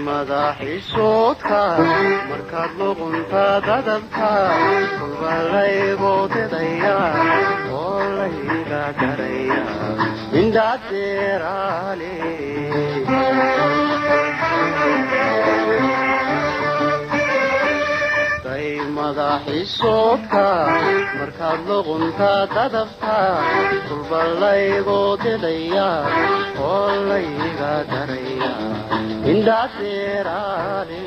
madaxi soodka markaad luqunta dadabta kulba laygu didaya oo layga garaya indhaad deeraale day madaxi soodka markaad luqunta dadabta kulba laygu didaya oo layga garaya indhaad deeraale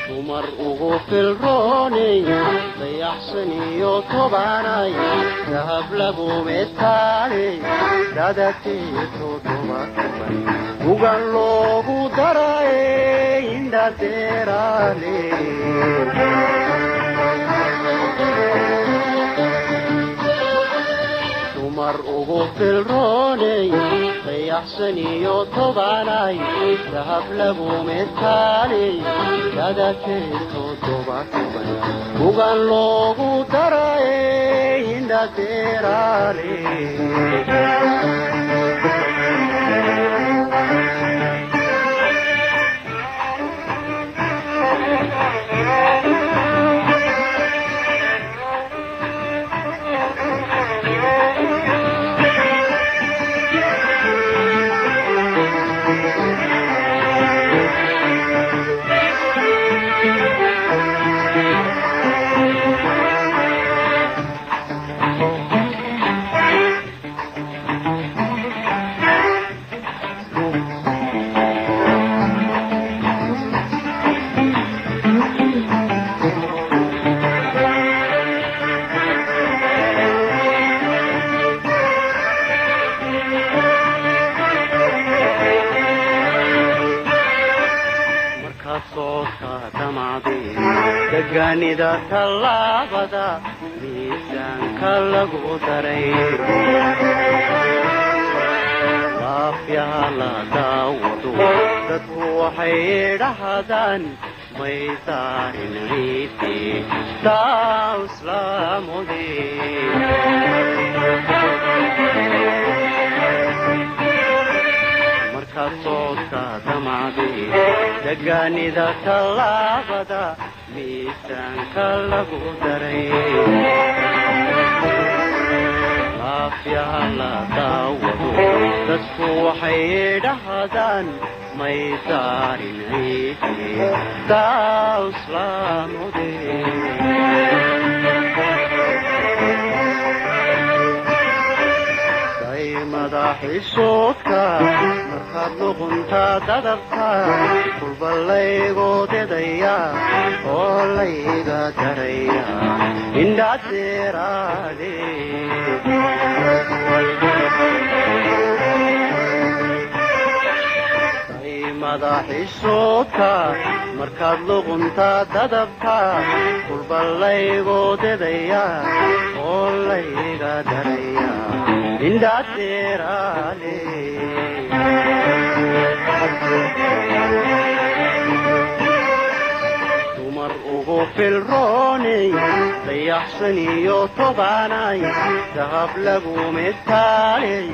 dumar ugu filroonay dayaxsan iyo tobanay dahab lagu metaalay dadateeto dumarkumay ugan loogu daray indhaad deeraale dumar ugu filroonay dayaxsan iyo tobanay dahab lagu metaalay dadateeto dumarkumay ugan loogu daray indhaad deeraale deganida tallaabada miisaanka lagu daray laafyaha la daawado dadku waxay dhahdaan may saarin ciidii taa islaamudii markaad soodka damacday deganida tallaabada miisaanka lagu daray laafyaha la daawado dadku waxay dhahdaan may saarin ciidii taa islaamudii madaxi soodka markaad luqunta dadabta kulba laygu didaya oo layga garaya indhaad deeraale madaxi soodka markaad luqunta dadabta kulba laygu didaya oo layga garaya indhaad deeraale dumar ugu filroonay dayaxsan iyo tobanay dahab lagu metaalay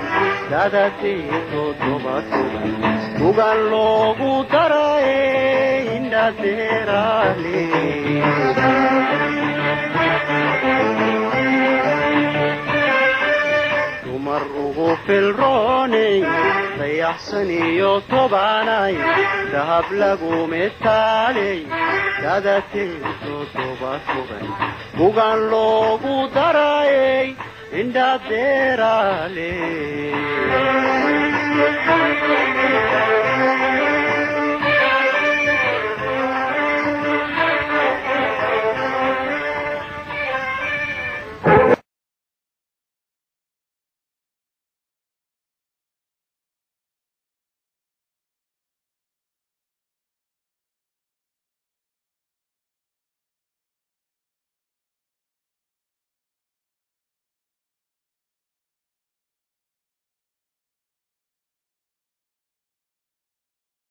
dadateeto dumarkumay ugan loogu daray indhaad deeraale dumar ugu filroonay dayaxsan iyo tobanay dahab lagu metaalay dadateeto dumarkumay ugan loogu daray indhaad deeraale